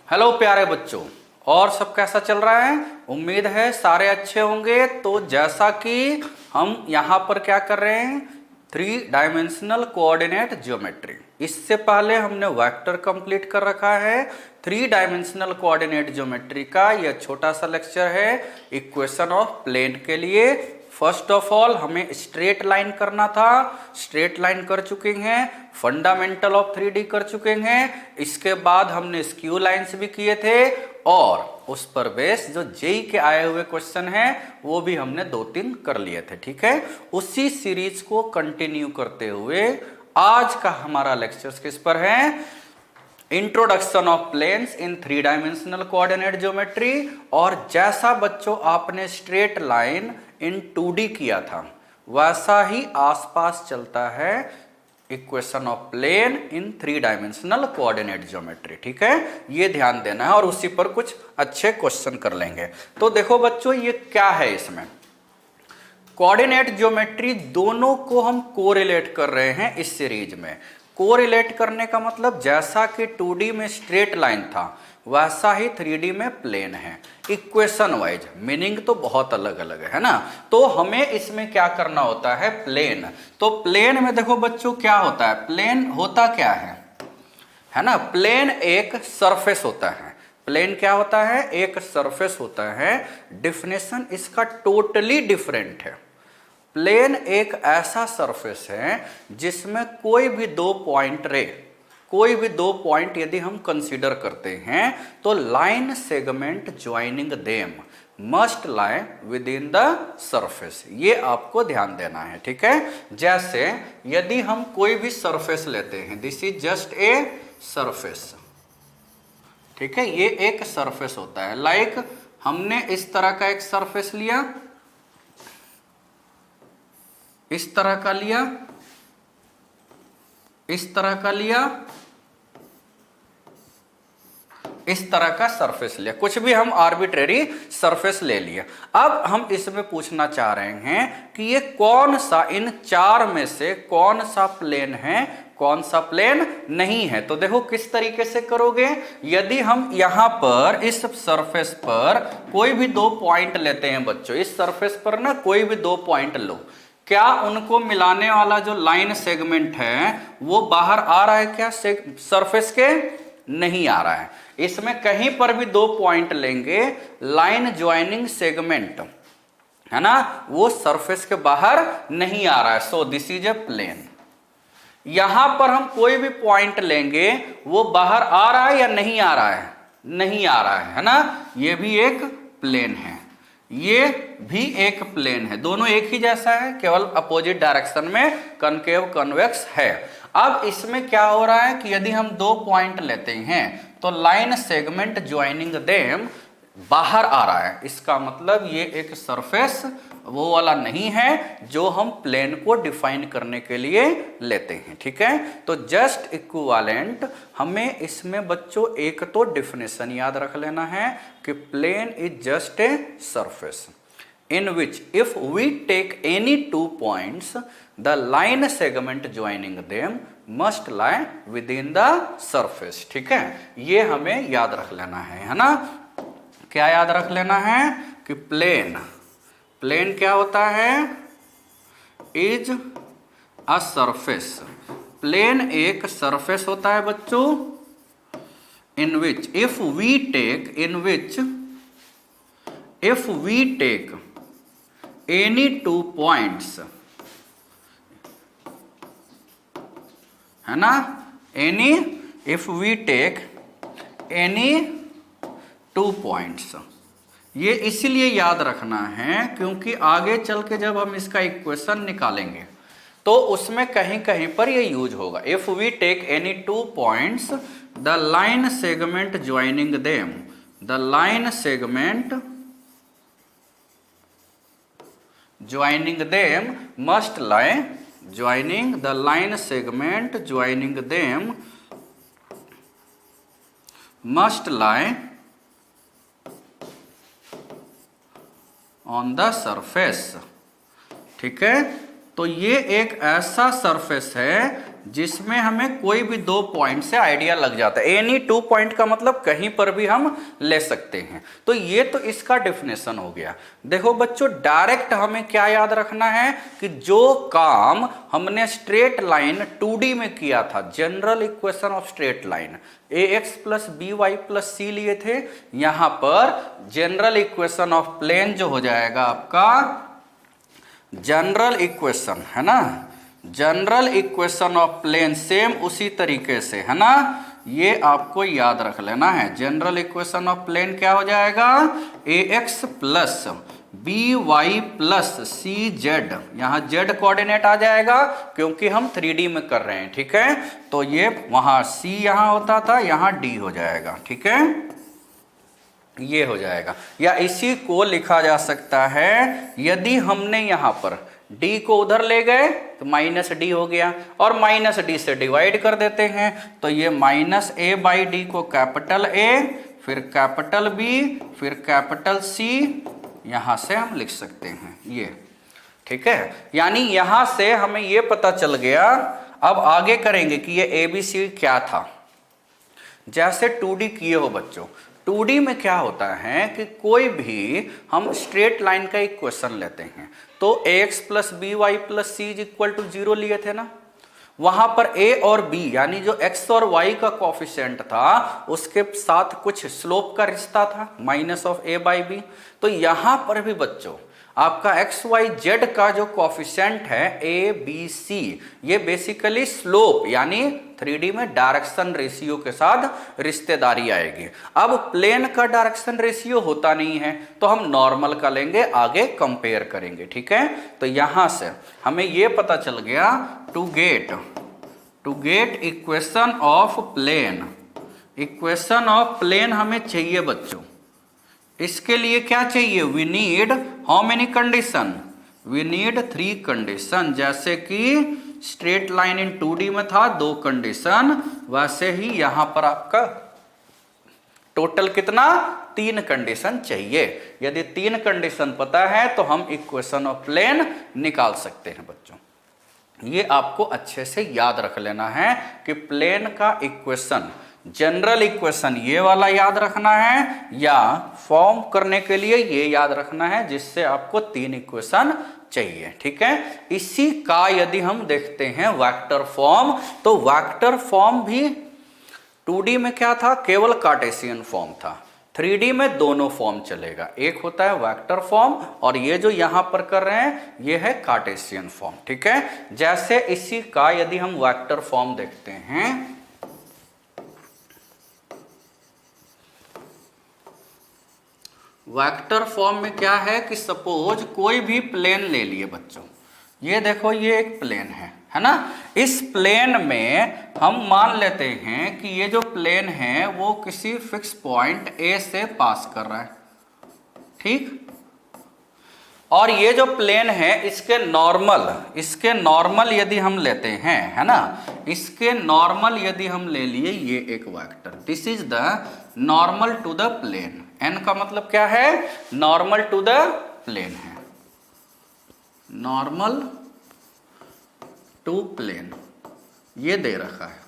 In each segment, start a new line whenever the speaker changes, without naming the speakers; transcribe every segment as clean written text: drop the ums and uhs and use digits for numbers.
Hello प्यारे बच्चों, और सब कैसा चल रहा है? उम्मीद है सारे अच्छे होंगे। तो जैसा कि हम यहाँ पर क्या कर रहे हैं, 3 डायमेंशनल कोऑर्डिनेट ज्योमेट्री। इससे पहले हमने वेक्टर कंप्लीट कर रखा है। 3 डायमेंशनल कोऑर्डिनेट ज्योमेट्री का यह छोटा सा लेक्चर है इक्वेशन ऑफ प्लेन के लिए। फर्स्ट ऑफ ऑल हमें स्ट्रेट लाइन करना था, स्ट्रेट लाइन कर चुके हैं। फंडामेंटल ऑफ 3D कर चुके हैं। इसके बाद हमने स्क्यू लाइंस भी किए थे, और उस पर बेस जो जेई के आए हुए क्वेश्चन हैं वो भी हमने 2-3 कर लिए थे। ठीक है, उसी सीरीज को कंटिन्यू करते हुए आज का हमारा लेक्चर किस पर है? Introduction of planes in 3 dimensional coordinate geometry. और जैसा बच्चों आपने स्ट्रेट लाइन इन 2D किया था, वैसा ही आसपास चलता है equation of plane in 3 dimensional coordinate geometry. ठीक है, ये ध्यान देना है, और उसी पर कुछ अच्छे क्वेश्चन कर लेंगे। तो देखो बच्चों, ये क्या है, इसमें कोऑर्डिनेट ज्योमेट्री दोनों को हम कोरिलेट कर रहे हैं इस सीरीज में। कोरिलेट करने का मतलब जैसा कि 2D में स्ट्रेट लाइन था वैसा ही 3D में प्लेन है। इक्वेशन वाइज मीनिंग तो बहुत अलग अलग है ना। तो हमें इसमें क्या करना होता है, प्लेन। तो प्लेन में देखो बच्चों क्या होता है, प्लेन होता क्या है ना, प्लेन एक सरफेस होता है। प्लेन क्या होता है, एक सरफेस होता है। डिफिनेशन इसका टोटली डिफरेंट है। प्लेन एक ऐसा सरफेस है जिसमें कोई भी दो पॉइंट यदि हम कंसीडर करते हैं तो line segment joining them must lie with in the surface. ये आपको ध्यान देना है। ठीक है, जैसे यदि हम कोई भी सरफेस लेते हैं, this is just a surface. ठीक है, ये एक सरफेस होता है। लाइक हमने इस तरह का एक सरफेस लिया, इस तरह का लिया, इस तरह का लिया, इस तरह का सरफेस लिया, कुछ भी हम आर्बिट्रेरी सरफेस ले लिया। अब हम इसमें पूछना चाह रहे हैं कि ये कौन सा, इन चार में से कौन सा प्लेन है, कौन सा प्लेन नहीं है। तो देखो किस तरीके से करोगे, यदि हम यहां पर इस सरफेस पर कोई भी दो पॉइंट लेते हैं बच्चों, इस सरफेस पर ना कोई भी दो पॉइंट लो, क्या उनको मिलाने वाला जो लाइन सेगमेंट है वो बाहर आ रहा है क्या सरफेस के? नहीं आ रहा है। इसमें कहीं पर भी दो पॉइंट लेंगे, लाइन ज्वाइनिंग सेगमेंट है ना, वो सरफेस के बाहर नहीं आ रहा है। So this is a plane. यहां पर हम कोई भी पॉइंट लेंगे, वो बाहर आ रहा है या नहीं आ रहा है? नहीं आ रहा है ना। ये भी एक प्लेन है, ये भी एक प्लेन है, दोनों एक ही जैसा है, केवल अपोजिट डायरेक्शन में कनकेव कन्वेक्स है। अब इसमें क्या हो रहा है कि यदि हम दो पॉइंट लेते हैं तो लाइन सेगमेंट ज्वाइनिंग देम बाहर आ रहा है। इसका मतलब ये एक सरफेस वो वाला नहीं है जो हम प्लेन को डिफाइन करने के लिए लेते हैं। ठीक है, तो जस्ट इक्विवेलेंट हमें इसमें बच्चों एक तो डिफिनेशन याद रख लेना है कि plane is just a surface in which if we take any 2 points the line segment joining them must lie within the surface। ठीक है, ये हमें याद रख लेना है ना। क्या याद रख लेना है कि प्लेन क्या होता है, इज अ सरफेस। प्लेन एक सरफेस होता है बच्चों, in which if we take any 2 points है ना, if we take any 2 points। ये इसीलिए याद रखना है क्योंकि आगे चल के जब हम इसका इक्वेशन निकालेंगे तो उसमें कहीं कहीं पर ये यूज होगा। If we take any 2 points the line segment joining them, the line segment joining them must lie, joining the line segment joining them must lie on the surface। ठीक है, तो ये एक ऐसा सरफेस है जिसमें हमें कोई भी 2 पॉइंट से आइडिया लग जाता है। एनी 2 पॉइंट का मतलब कहीं पर भी हम ले सकते हैं। तो ये तो इसका डेफिनेशन हो गया। देखो बच्चों, डायरेक्ट हमें क्या याद रखना है कि जो काम हमने स्ट्रेट लाइन 2D में किया था, general equation of straight line ax plus B Y plus C लिए थे, यहां पर जनरल इक्वेशन ऑफ प्लेन जो हो जाएगा आपका जनरल इक्वेशन, है ना, general equation of plane same उसी तरीके से, है ना, ये आपको याद रख लेना है। जनरल इक्वेशन ऑफ प्लेन क्या हो जाएगा, ax plus B Y plus सी जेड, यहाँ जेड कोऑर्डिनेट आ जाएगा क्योंकि हम 3D में कर रहे हैं, ठीक है। तो ये वहां c यहाँ होता था, यहाँ d हो जाएगा, ठीक है, ये हो जाएगा। या इसी को लिखा जा सकता है, यदि हमने यहाँ पर d को उधर ले गए तो माइनस डी हो गया, और माइनस डी से डिवाइड कर देते हैं, तो ये माइनस a बाई डी को कैपिटल A, फिर कैपिटल B, फिर कैपिटल C, यहां से हम लिख सकते हैं ये, ठीक है। यानी यहां से हमें ये पता चल गया। अब आगे करेंगे कि ये ABC क्या था। जैसे 2D किए हो बच्चों, 2D में क्या होता है कि कोई भी हम स्ट्रेट लाइन का एक क्वेश्चन लेते हैं, तो ax plus B Y plus c is equal to 0 लिए थे ना, वहां पर a और b यानी जो x और y का कोफिशिएंट था उसके साथ कुछ स्लोप का रिश्ता था, minus of a by b. तो यहां पर भी बच्चों आपका एक्स वाई जेड का जो कोफिशिएंट है ए बी सी, ये बेसिकली स्लोप यानी 3D में डायरेक्शन रेशियो के साथ रिश्तेदारी आएगी। अब प्लेन का डायरेक्शन रेशियो होता नहीं है तो हम नॉर्मल का लेंगे, आगे कंपेयर करेंगे, ठीक है। तो यहां से हमें ये पता चल गया to get equation of plane, equation of plane हमें चाहिए बच्चों। इसके लिए क्या चाहिए, we need how many condition, we need 3 condition. जैसे कि स्ट्रेट लाइन इन 2D में था 2 कंडीशन, वैसे ही यहां पर आपका टोटल कितना 3 कंडीशन चाहिए। यदि 3 कंडीशन पता है तो हम इक्वेशन ऑफ प्लेन निकाल सकते हैं बच्चों। ये आपको अच्छे से याद रख लेना है कि प्लेन का इक्वेशन, जनरल इक्वेशन ये वाला याद रखना है, या फॉर्म करने के लिए ये याद रखना है जिससे आपको 3 इक्वेशन चाहिए, ठीक है। इसी का यदि हम देखते हैं वेक्टर फॉर्म, तो वेक्टर फॉर्म भी 2D में क्या था, केवल कार्टेशियन फॉर्म था। 3D में दोनों फॉर्म चलेगा, एक होता है वेक्टर फॉर्म और ये जो यहां पर कर रहे हैं ये है कार्टेशियन फॉर्म, ठीक है। जैसे इसी का यदि हम वेक्टर फॉर्म देखते हैं, वेक्टर फॉर्म में क्या है कि सपोज कोई भी प्लेन ले लिए बच्चों, ये देखो ये एक प्लेन है ना। इस प्लेन में हम मान लेते हैं कि ये जो प्लेन है वो किसी फिक्स पॉइंट A से पास कर रहा है, ठीक। और ये जो प्लेन है इसके नॉर्मल यदि हम लेते हैं, है ना, इसके नॉर्मल यदि हम ले लिए ये एक vector, this is the normal to the plane. n का मतलब क्या है, नॉर्मल टू द प्लेन है, नॉर्मल टू प्लेन ये दे रखा है,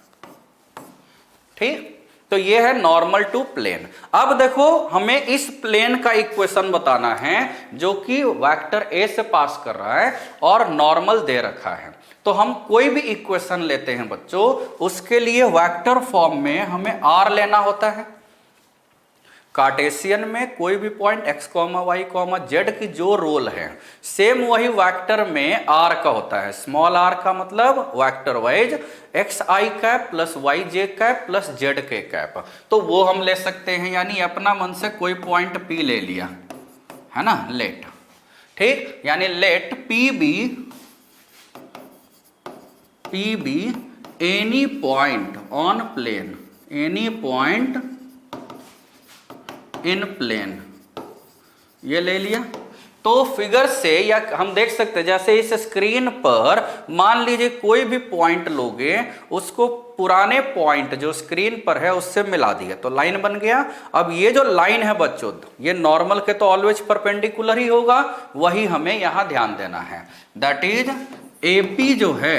ठीक। तो ये है नॉर्मल टू प्लेन। अब देखो हमें इस प्लेन का इक्वेशन बताना है जो कि वेक्टर A से पास कर रहा है और नॉर्मल दे रखा है। तो हम कोई भी इक्वेशन लेते हैं बच्चों, उसके लिए वेक्टर फॉर्म में हमें r लेना होता है। कार्टेशियन में कोई भी पॉइंट x, y, z की जो रोल है सेम वही वेक्टर में r का होता है। स्मॉल r का मतलब vector wise xi cap plus yj cap plus zk cap, तो वो हम ले सकते हैं। यानी अपना मन से कोई पॉइंट p ले लिया, है ना, लेट, ठीक। यानी let p be any point on plane, any point in plane, ये ले लिया। तो फिगर से या हम देख सकते हैं, जैसे इस स्क्रीन पर मान लीजिए कोई भी पॉइंट लोगे, उसको पुराने पॉइंट जो स्क्रीन पर है उससे मिला दिया तो लाइन बन गया। अब ये जो लाइन है बच्चों, ये नॉर्मल के तो ऑलवेज परपेंडिकुलर ही होगा, वही हमें यहां ध्यान देना है। दैट इज AP जो है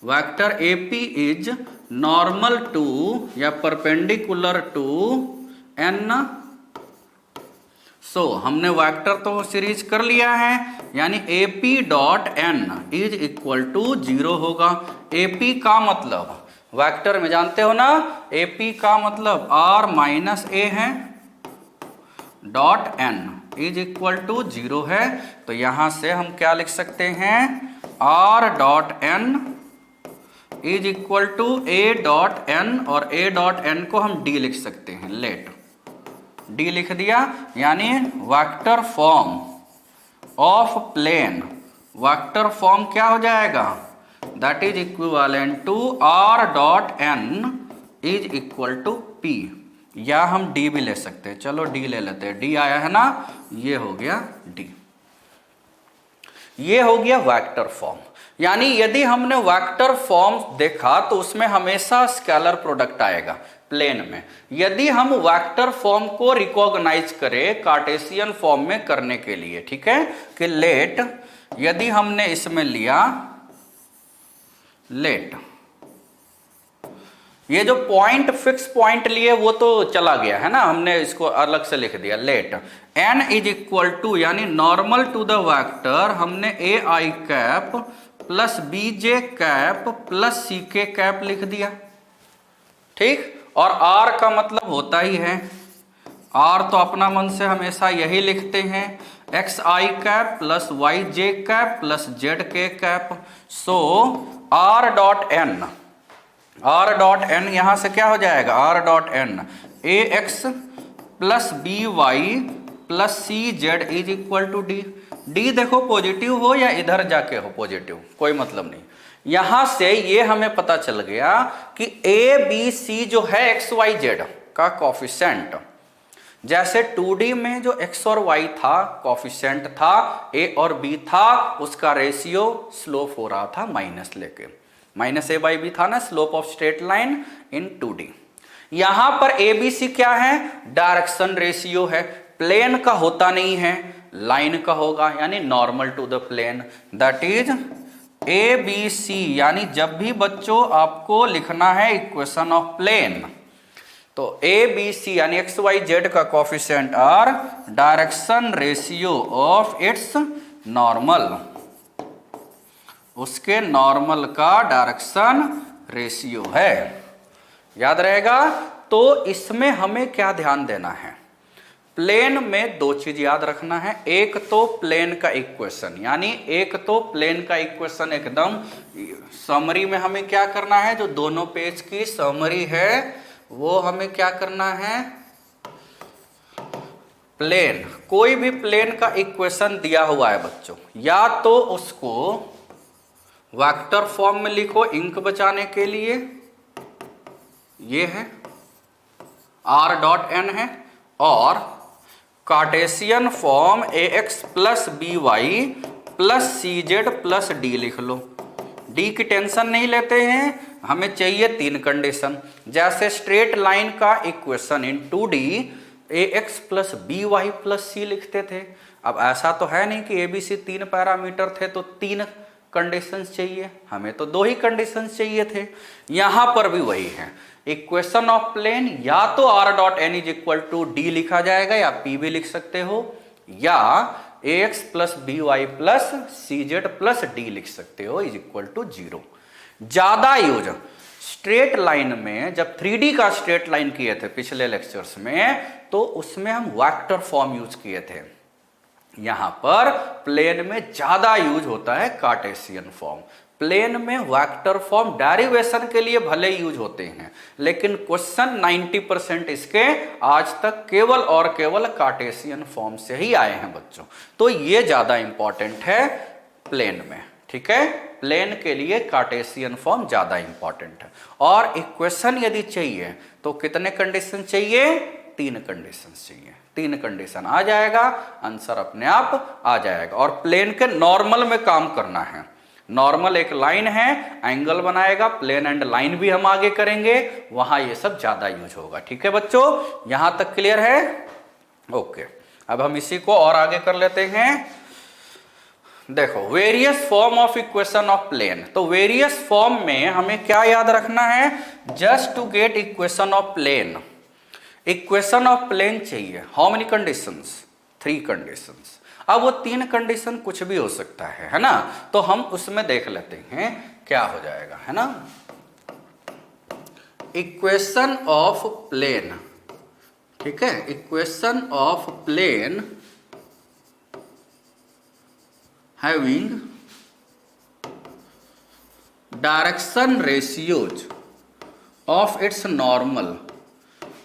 vector AP is normal to या परपेंडिकुलर टू n। सो हमने वेक्टर तो सीरीज कर लिया है, यानी AP dot n is equal to 0 होगा। AP का मतलब वेक्टर में जानते हो ना, AP का मतलब r माइनस a है, dot n is equal to 0 है। तो यहां से हम क्या लिख सकते हैं, r dot n is equal to a dot n, और a डॉट n को हम d लिख सकते हैं, लेट d लिख दिया। यानी vector form of plane, vector form क्या हो जाएगा, that is equivalent to r dot n is equal to p, या हम d भी ले सकते हैं। चलो d ले लेते हैं, d आया है ना, ये हो गया d, ये हो गया वेक्टर फॉर्म। यानी यदि हमने वेक्टर फॉर्म देखा तो उसमें हमेशा स्केलर प्रोडक्ट आएगा प्लेन में। यदि हम वेक्टर फॉर्म को रिकॉग्नाइज करें कार्टेशियन फॉर्म में करने के लिए, ठीक है, कि लेट, यदि हमने इसमें लिया लेट, ये जो पॉइंट फिक्स पॉइंट लिए वो तो चला गया है ना, हमने इसको अलग से लिख दिया, let n is equal to, यानी नॉर्मल टू द वेक्टर, हमने A I cap plus B J cap plus C K cap लिख दिया, ठीक। और r का मतलब होता ही है, r तो अपना मन से हमेशा यही लिखते हैं, x i cap plus y j cap plus z k cap. So r dot n, r dot n यहां से क्या हो जाएगा, r dot n a x plus B Y plus C z is equal to d. D देखो positive हो या इधर जाके हो पॉजिटिव, कोई मतलब नहीं। यहां से ये हमें पता चल गया कि ए बी सी जो है एक्स वाई जेड का कॉफिशेंट, जैसे 2D में जो x और y था कॉफिशेंट था, a और b था, उसका रेशियो स्लोप हो रहा था माइनस लेके, माइनस a बाई बी था ना slope of straight line in 2D। यहां पर ए बी सी क्या है, डायरेक्शन रेशियो है, प्लेन का होता नहीं है, लाइन का होगा, यानी normal to the plane, that is A b c. यानी जब भी बच्चों आपको लिखना है इक्वेशन ऑफ प्लेन, तो ए बी सी यानी एक्स वाई जेड का coefficient are direction ratio of its normal, उसके नॉर्मल का डायरेक्शन रेशियो है, याद रहेगा। तो इसमें हमें क्या ध्यान देना है, प्लेन में दो चीज याद रखना है, एक तो प्लेन का इक्वेशन, यानी एक तो प्लेन का इक्वेशन एकदम समरी में हमें क्या करना है, जो दोनों पेज की समरी है वो हमें क्या करना है, प्लेन, कोई भी प्लेन का इक्वेशन दिया हुआ है बच्चों, या तो उसको वेक्टर फॉर्म में लिखो इंक बचाने के लिए, ये है r डॉट n है, और Cartesian form A x plus B Y plus C Z plus D लिख लो। डी की टेंशन नहीं लेते हैं, हमें चाहिए तीन कंडीशन, जैसे स्ट्रेट लाइन का equation in 2D A x plus B Y plus C लिखते थे। अब ऐसा तो है नहीं कि ए बी सी तीन पैरामीटर थे तो तीन कंडीशंस चाहिए, हमें तो दो ही कंडीशंस चाहिए थे। यहां पर भी वही है, इक्वेशन ऑफ प्लेन या तो r dot n is equal to D लिखा जाएगा, या p भी लिख सकते हो, या A x plus B Y plus C Z plus D लिख सकते हो इज इक्वल टू 0। ज्यादा यूज स्ट्रेट लाइन में, जब 3D का स्ट्रेट लाइन किए थे पिछले लेक्चर्स में, तो उसमें हम वेक्टर फॉर्म यूज किए थे। यहां पर प्लेन में ज्यादा यूज होता है कार्टेशियन फॉर्म। प्लेन में वेक्टर फॉर्म डेरिवेशन के लिए भले यूज होते हैं, लेकिन क्वेश्चन 90% इसके आज तक केवल और केवल कार्टेशियन फॉर्म से ही आए हैं बच्चों। तो ये ज्यादा इंपॉर्टेंट है प्लेन में, ठीक है, प्लेन के लिए कार्टेशियन फॉर्म ज्यादा इंपॉर्टेंट है। और इक्वेशन यदि चाहिए तो कितने कंडीशन चाहिए, तीन कंडीशन चाहिए, तीन कंडीशन आ जाएगा, आंसर अपने आप आ जाएगा। और प्लेन के नॉर्मल में काम करना है, नॉर्मल एक लाइन है, एंगल बनाएगा, प्लेन एंड लाइन भी हम आगे करेंगे, वहां ये सब ज्यादा यूज होगा, ठीक है बच्चों, यहां तक क्लियर है, ओके। अब हम इसी को और आगे कर लेते हैं। देखो various form of equation of plane, तो वेरियस फॉर्म में हमें क्या याद रखना है, just to get equation of plane, equation of plane चाहिए। How many conditions, 3 conditions. अब वो 3 कंडीशन कुछ भी हो सकता है ना, तो हम उसमें देख लेते हैं क्या हो जाएगा, है ना। इक्वेशन ऑफ प्लेन, ठीक है, equation of plane having direction ratios of its normal.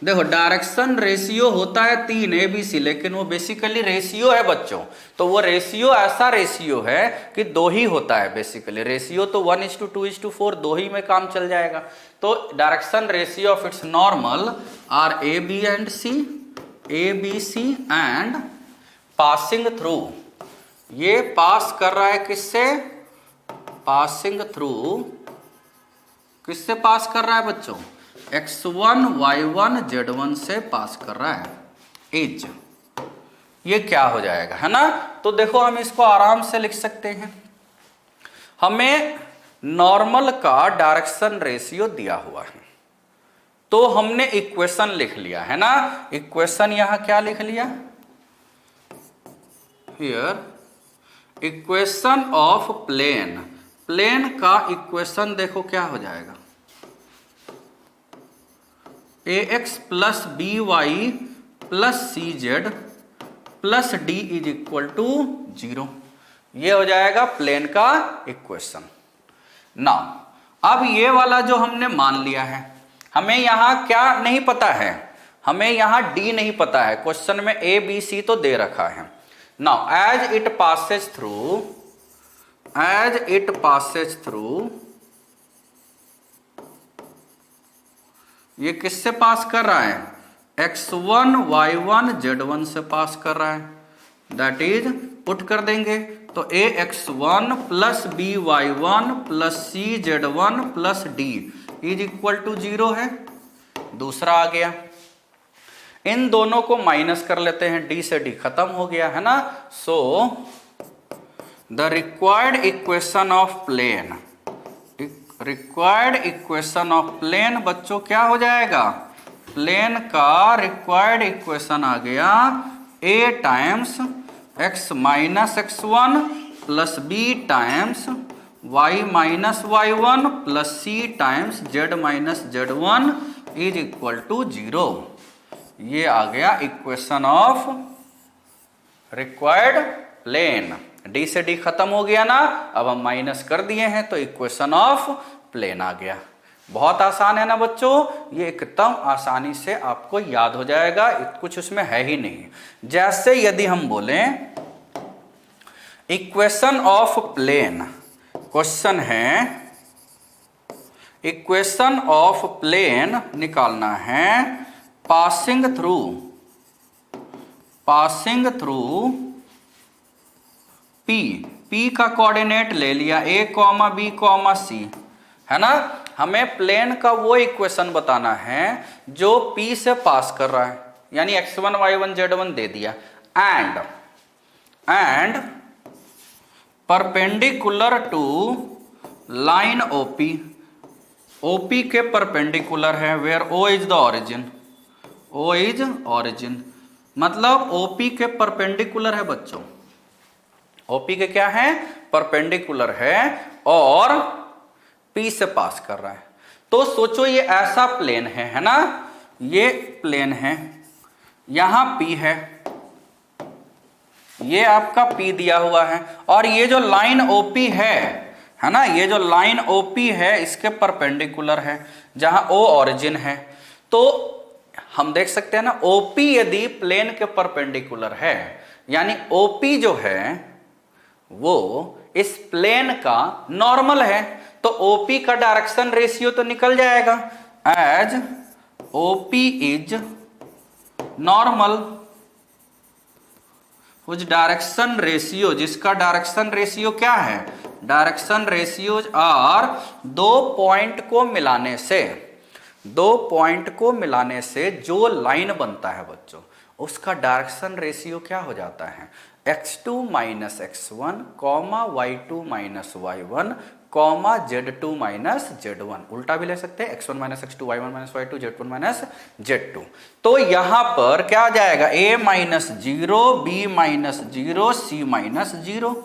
देखो डायरेक्शन रेशियो होता है 3 ABC, लेकिन वो बेसिकली रेशियो है बच्चों, तो वो रेशियो ऐसा रेशियो है कि 2 ही होता है। बेसिकली रेशियो तो 1:2:4 2 ही में काम चल जाएगा। तो direction ratio of its normal are AB and C, ABC and passing through, ये पास कर रहा है किससे, पासिंग थ्रू, किससे पास कर रहा है बच्चों, x1 y1 z1 से पास कर रहा है, इज, ये क्या हो जाएगा, है ना। तो देखो हम इसको आराम से लिख सकते हैं, हमें नॉर्मल का डायरेक्शन रेशियो दिया हुआ है, तो हमने इक्वेशन लिख लिया है ना। इक्वेशन यहां क्या लिख लिया, here equation of plane, plane का इक्वेशन देखो क्या हो जाएगा, ax plus B Y plus C Z plus d is equal to 0, ये हो जाएगा प्लेन का इक्वेशन। नाउ अब ये वाला जो हमने मान लिया है, हमें यहां क्या नहीं पता है, हमें यहां डी नहीं पता है, क्वेश्चन में ए बी सी तो दे रखा है। Now as it passes through, as it passes through, ये किससे पास कर रहा है, x1 y1 z1 से पास कर रहा है, दैट इज पुट कर देंगे तो ax1 plus by1 plus cz1 plus d is equal to 0 है। दूसरा आ गया, इन दोनों को माइनस कर लेते हैं, d से d खत्म हो गया, है ना। So the required equation of plane, required equation of plane बच्चों क्या हो जाएगा, प्लेन का रिक्वायर्ड इक्वेशन आ गया a times x minus x1 plus b times y minus y1 plus c times z minus z1 is equal to 0। ये आ गया equation of required plane, d से d खत्म हो गया ना, अब हम माइनस कर दिए हैं तो इक्वेशन ऑफ प्लेन आ गया। बहुत आसान है ना बच्चों, ये एकदम आसानी से आपको याद हो जाएगा, कुछ उसमें है ही नहीं। जैसे यदि हम बोलें इक्वेशन ऑफ प्लेन, क्वेश्चन है इक्वेशन ऑफ प्लेन निकालना है passing through, passing through P, P का कोऑर्डिनेट ले लिया a, b, c, है ना। हमें प्लेन का वो इक्वेशन बताना है जो P से पास कर रहा है, यानी x1 y1 z1 दे दिया, and perpendicular to line OP, OP के परपेंडिकुलर है, where O is the origin, O is origin, मतलब OP के परपेंडिकुलर है बच्चों, OP के क्या है, परपेंडिकुलर है और P से पास कर रहा है। तो सोचो ये ऐसा प्लेन है ना, ये प्लेन है, यहां P है, ये आपका P दिया हुआ है, और ये जो लाइन OP है ना, ये जो लाइन OP है इसके परपेंडिकुलर है, जहां O ऑरिजिन है। तो हम देख सकते हैं ना, OP यदि प्लेन के परपेंडिकुलर है, यानी OP जो है वो इस प्लेन का नॉर्मल है, तो OP का डायरेक्शन रेशियो तो निकल जाएगा, एज OP इज नॉर्मल, कुछ डायरेक्शन रेशियो, जिसका डायरेक्शन रेशियो क्या है, डायरेक्शन रेशियोज आर 2 पॉइंट को मिलाने से, दो पॉइंट को मिलाने से जो लाइन बनता है बच्चों, उसका डायरेक्शन रेशियो क्या हो जाता है, x2 minus x1 comma y2 minus y1 comma z2 minus z1। उल्टा भी ले सकते हैं, x1 minus x2 y1 minus y2 z1 minus z2। तो यहां पर क्या आ जाएगा, a minus 0 b minus 0 c minus 0,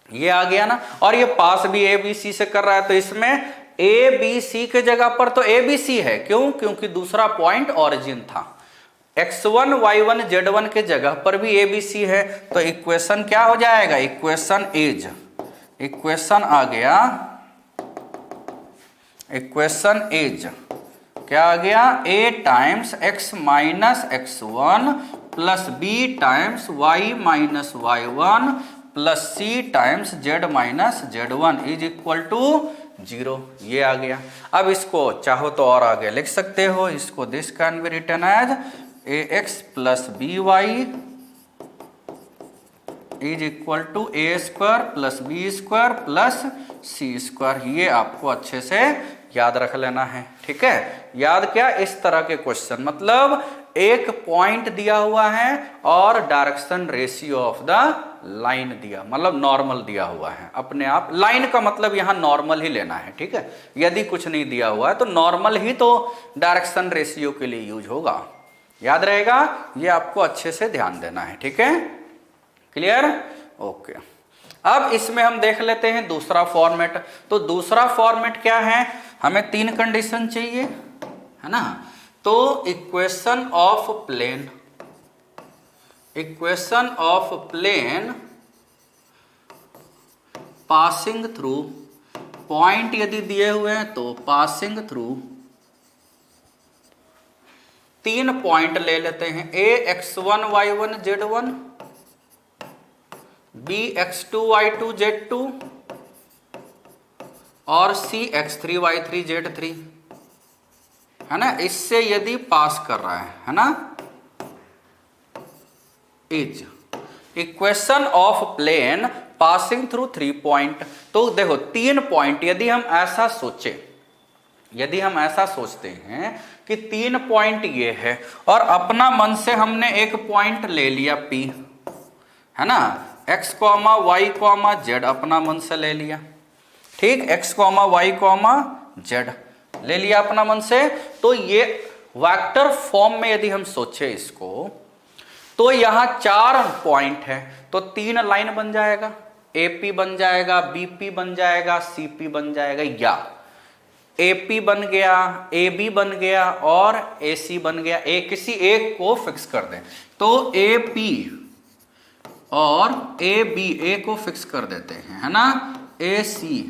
ये आ गया ना। और ये पास भी ए बी सी से कर रहा है, तो इसमें ए बी सी के जगह पर तो ए बी सी है, क्यों, क्योंकि दूसरा पॉइंट ओरिजिन था। x1 y1 z1 के जगह पर भी ए बी सी है, तो इक्वेशन क्या हो जाएगा, इक्वेशन इज, इक्वेशन आ गया, इक्वेशन इज क्या आ गया, a times x minus x1 plus b times y minus y1 plus c times z minus z1 is equal to 0। ये आ गया। अब इसको चाहो तो और आगे लिख सकते हो, इसको this can be written as ax plus by is equal to a square plus b square plus c square. ये आपको अच्छे से याद रख लेना है, ठीक है। याद क्या, इस तरह के क्वेश्चन, मतलब एक पॉइंट दिया हुआ है और direction ratio of the line दिया, मतलब नॉर्मल दिया हुआ है अपने आप। लाइन का मतलब यहां नॉर्मल ही लेना है, ठीक है। यदि कुछ नहीं दिया हुआ है तो नॉर्मल ही तो डायरेक्शन रेशियो के लिए यूज होगा, याद रहेगा। ये आपको अच्छे से ध्यान देना है, ठीक है, क्लियर, ओके। अब इसमें हम देख लेते हैं दूसरा फॉर्मेट। तो दूसरा फॉर्मेट क्या है, हमें तीन कंडीशन चाहिए, है ना। तो equation of plane, equation of plane passing through, point यदि दिए हुए हैं तो पासिंग थ्रू, तीन पॉइंट ले लेते हैं, a x1 y1 z1 b x2 y2 z2 और c x3 y3 z3, है ना। इससे यदि पास कर रहा है ना, is equation of plane passing through 3 point. तो देखो 3 पॉइंट, यदि हम ऐसा सोचे, यदि हम ऐसा सोचते हैं कि 3 पॉइंट ये है और अपना मन से हमने एक पॉइंट ले लिया P, है ना, x comma y comma z अपना मन से ले लिया, ठीक, x comma y comma z ले लिया अपना मन से। तो ये वेक्टर फॉर्म में यदि हम सोचे इसको, तो यहां 4 पॉइंट है, तो 3 लाइन बन जाएगा, AP बन जाएगा, BP बन जाएगा, CP बन जाएगा, या AP बन गया, AB बन गया और AC बन गया। किसी एक को फिक्स कर दें, तो AP और AB, A को फिक्स कर देते हैं, है ना। AC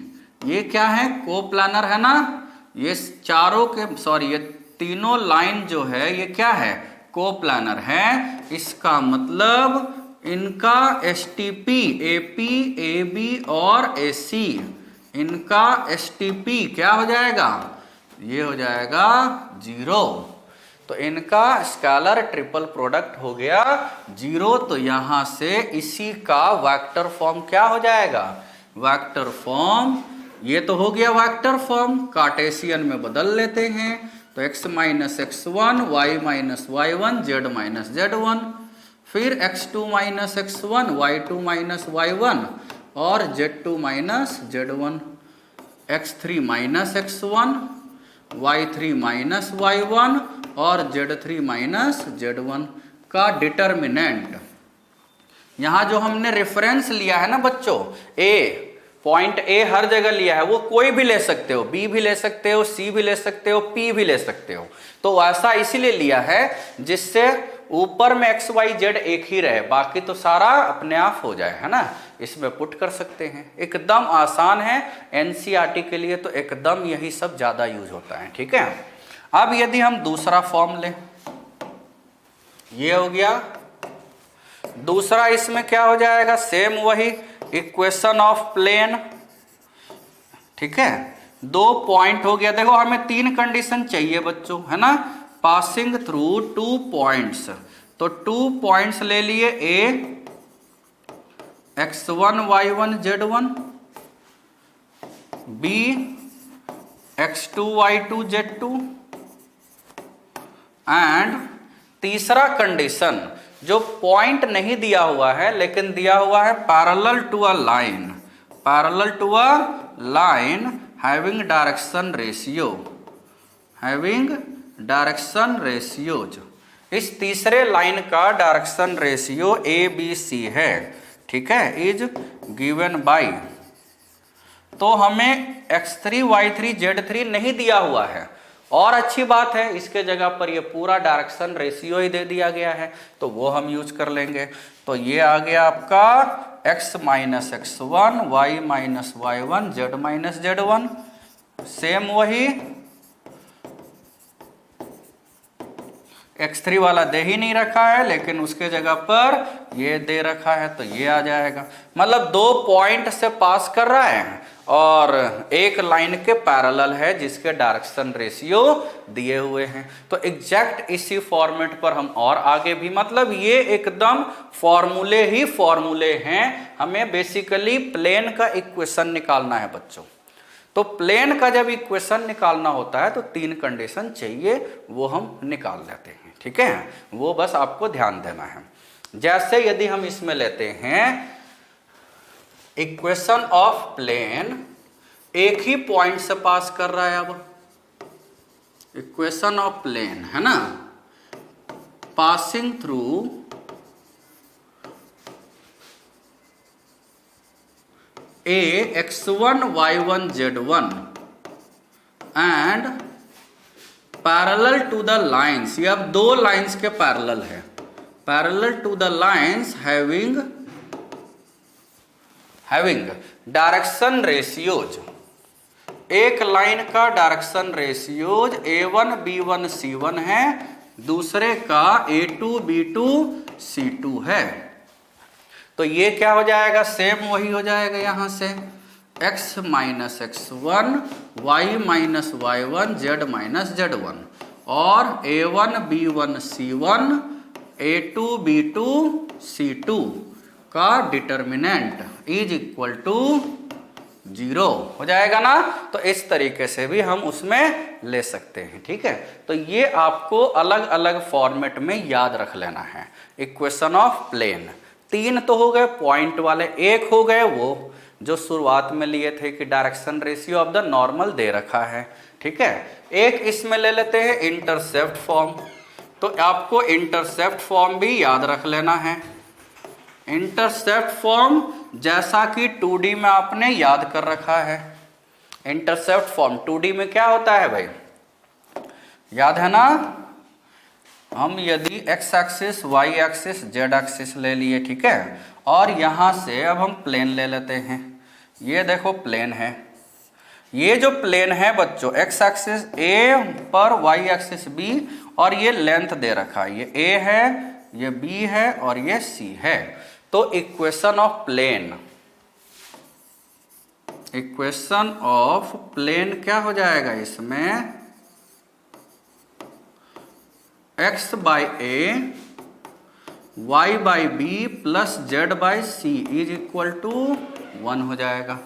ये क्या है, कोप्लानर, है ना। ये चारों के, सॉरी, ये तीनों लाइन जो है ये क्या है, कोप्लानर है। इसका मतलब इनका STP AP AB और AC, इनका STP क्या हो जाएगा, ये हो जाएगा 0। तो इनका स्केलर ट्रिपल प्रोडक्ट हो गया 0। तो यहां से इसी का वेक्टर फॉर्म क्या हो जाएगा, वेक्टर फॉर्म, ये तो हो गया वेक्टर फॉर्म। कार्टेशियन में बदल लेते हैं, तो x minus x1 y minus y1 z minus z1, फिर x2 minus x1 y2 minus y1 और z2 minus z1, x3 minus x1 y3 minus y1 और z3 माइनस z1 का डिटर्मिनेंट। यहां जो हमने रेफरेंस लिया है ना बच्चों, A पॉइंट A हर जगह लिया है, वो कोई भी ले सकते हो, B भी ले सकते हो, C भी ले सकते हो, P भी ले सकते हो। तो ऐसा इसीलिए लिया है जिससे ऊपर में x y z एक ही रहे, बाकी तो सारा अपने आप हो जाए, है ना। इसमें पुट कर सकते हैं, एकदम आसान है। NCERT के लिए तो एकदम यही सब ज्यादा यूज होता है, ठीक है। अब यदि हम दूसरा फॉर्म लें, ये हो गया दूसरा, इसमें क्या हो जाएगा, सेम वही इक्वेशन ऑफ प्लेन, ठीक है। 2 पॉइंट हो गया। देखो हमें 3 कंडीशन चाहिए बच्चों, है ना, पासिंग थ्रू 2 पॉइंट्स। तो 2 पॉइंट्स ले लिए, A x1 y1 z1, B x2 y2 z2 and तीसरा कंडीशन जो पॉइंट नहीं दिया हुआ है लेकिन दिया हुआ है parallel to a line, parallel to a line having direction ratio, having direction ratios. इस तीसरे लाइन का डायरेक्शन रेशियो ABC है, ठीक है, इज गिवन बाय। तो हमें x3 y3 z3 नहीं दिया हुआ है और अच्छी बात है, इसके जगह पर ये पूरा डायरेक्शन रेशियो ही दे दिया गया है तो वो हम यूज कर लेंगे। तो ये आ गया आपका x minus x1 y minus y1 z minus z1। Same वही x3 वाला दे ही नहीं रखा है लेकिन उसके जगह पर ये दे रखा है तो ये आ जाएगा। मतलब दो पॉइंट से पास कर रहा है और एक लाइन के पैरेलल है जिसके डायरेक्शन रेशियो दिए हुए हैं। तो एग्जैक्ट इसी फॉर्मेट पर हम और आगे भी, मतलब ये एकदम फॉर्मूले ही फॉर्मूले हैं। हमें बेसिकली प्लेन का इक्वेशन निकालना है बच्चों। तो प्लेन का जब इक्वेशन निकालना होता है तो तीन कंडीशन चाहिए, वो हम निकाल लेते हैं, ठीक है। वो बस आपको ध्यान देना है। जैसे यदि हम इसमें लेते हैं इक्वेशन ऑफ प्लेन, एक ही पॉइंट से पास कर रहा है, अब इक्वेशन ऑफ प्लेन है ना, passing through a x1 y1 z1 and parallel to the lines, ये अब दो लाइन्स के पैरेलल है, parallel to the lines having direction ratios. एक लाइन का direction ratios a1 b1 c1 है, दूसरे का a2 b2 c2 है। तो ये क्या हो जाएगा, सेम वही हो जाएगा यहां से x minus x1 y minus y1 z minus z1 और a1 b1 c1 a2 b2 c2 का डिटर्मिनेंट इज इक्वल टू 0 हो जाएगा ना। तो इस तरीके से भी हम उसमें ले सकते हैं, ठीक है। तो ये आपको अलग अलग फॉर्मेट में याद रख लेना है। इक्वेशन ऑफ प्लेन तीन तो हो गए पॉइंट वाले, एक हो गए वो जो शुरुआत में लिए थे कि direction ratio of the normal दे रखा है, ठीक है। एक इसमें ले लेते हैं इंटरसेप्ट फॉर्म। तो आपको इंटरसेप्ट फॉर्म भी याद रख लेना है। इंटरसेप्ट फॉर्म जैसा कि 2D में आपने याद कर रखा है। इंटरसेप्ट फॉर्म 2D में क्या होता है भाई, याद है ना। हम यदि x axis y axis z axis ले लिए, ठीक है, और यहां से अब हम प्लेन ले लेते हैं। ये देखो प्लेन है, ये जो प्लेन है बच्चों x एक्सिस a पर y एक्सिस b और ये लेंथ दे रखा है, ये a है, ये b है और ये c है। तो equation of plane, equation of plane क्या हो जाएगा इसमें, x by a y by b plus z by c is equal to 1 हो जाएगा।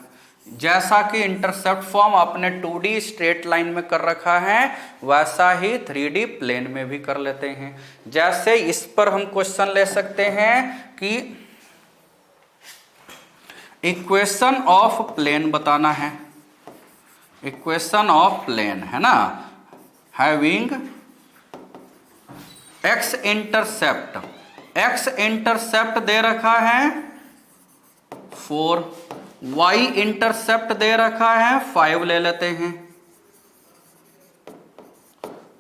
जैसा कि इंटरसेप्ट फॉर्म आपने 2D स्ट्रेट लाइन में कर रखा है वैसा ही 3D प्लेन में भी कर लेते हैं। जैसे इस पर हम क्वेश्चन ले सकते हैं कि इक्वेशन ऑफ प्लेन बताना है, इक्वेशन ऑफ प्लेन है ना, having x intercept, x intercept दे रखा है 4, y इंटरसेप्ट दे रखा है 5 ले लेते हैं,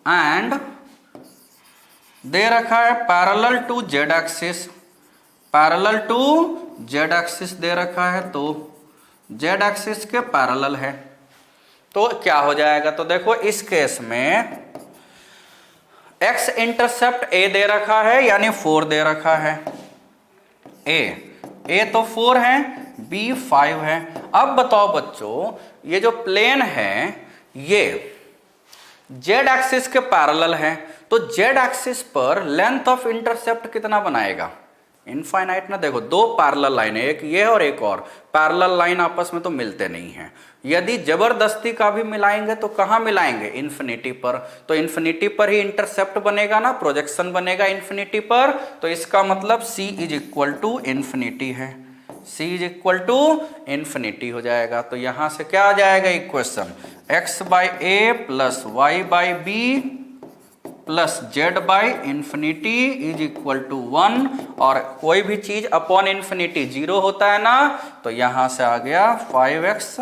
एंड दे रखा है parallel to z axis, parallel to z axis दे रखा है तो z एक्सिस के पैरेलल है। तो क्या हो जाएगा, तो देखो इस केस में x इंटरसेप्ट a दे रखा है यानी 4 दे रखा है, a तो 4 है, b 5 है। अब बताओ बच्चों, ये जो प्लेन है ये z एक्सिस के पैरेलल है, तो z एक्सिस पर लेंथ ऑफ इंटरसेप्ट कितना बनाएगा, इनफाइनाइट ना, देखो दो पैरेलल लाइन है, एक ये और एक और, पैरेलल लाइन आपस में तो मिलते नहीं हैं। यदि जबरदस्ती का भी मिलाएंगे तो कहाँ मिलाएंगे, इन्फिनिटी पर, तो इन्फिनिटी पर ही इंटरसेप्ट बनेगा ना, प्रोजेक्शन बनेगा इन्फिनिटी पर, तो इसका मतलब c is equal to infinity है, c is equal to infinity हो जाएगा। तो यहां से क्या आ जाएगा equation, x by a plus y by b plus z by infinity is equal to 1, और कोई भी चीज अपॉन इंफिनिटी 0 होता है ना, तो यहां से आ गया 5x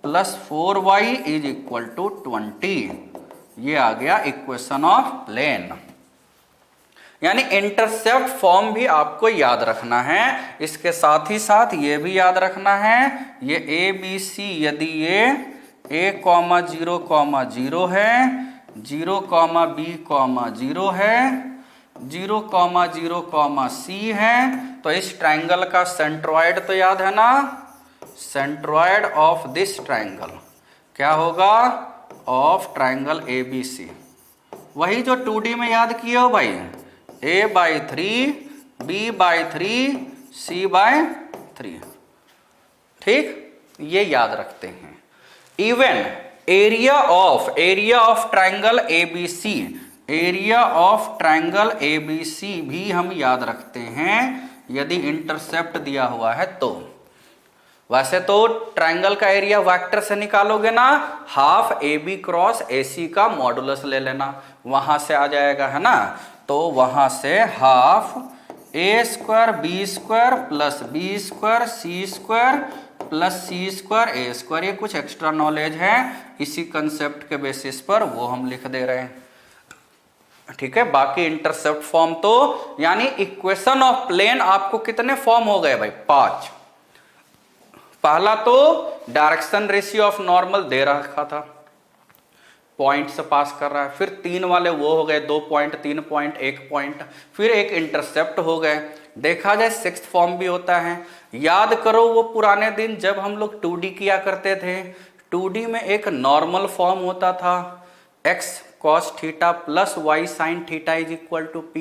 plus 4y is equal to 20। ये आ गया इक्वेशन ऑफ प्लेन। यानी इंटरसेप्ट फॉर्म भी आपको याद रखना है, इसके साथ ही साथ ये भी याद रखना है, ये ए बी सी यदि ये a, 0, 0 है, 0, b, 0 है, 0, 0, c है, तो इस ट्रायंगल का सेंट्रॉइड तो याद है ना, सेंट्रॉइड ऑफ दिस ट्रायंगल क्या होगा, ऑफ ट्रायंगल ABC, वही जो 2D में याद किए हो भाई, a/3, b/3, c/3, ठीक, ये याद रखते हैं। Even area of triangle ABC, area of triangle ABC भी हम याद रखते हैं यदि इंटरसेप्ट दिया हुआ है तो। वैसे तो ट्रायंगल का एरिया वेक्टर से निकालोगे ना, हाफ AB क्रॉस AC का मॉडुलस ले लेना, वहां से आ जाएगा, है ना, तो वहां से half a² b² plus b² c² plus c² a², ये कुछ एक्स्ट्रा नॉलेज है इसी कंसेप्ट के बेसिस पर वो हम लिख दे रहे हैं, ठीक है। बाकी इंटरसेप्ट फॉर्म तो, यानी इक्वेशन ऑफ प्लेन आपको कितने फॉर्म हो गए भाई, 5। पहला तो डायरेक्शन रेशियो ऑफ नॉर्मल दे रखा था, पॉइंट से पास कर रहा है, फिर 3 वाले वो हो गए, 2 पॉइंट, 3 पॉइंट, 1 पॉइंट, फिर एक इंटरसेप्ट हो गए। देखा जाए 6th फॉर्म भी होता है, याद करो वो पुराने दिन जब हम लोग 2D किया करते थे, 2D में एक नॉर्मल फॉर्म होता था, x cos theta plus y sin theta is equal to p,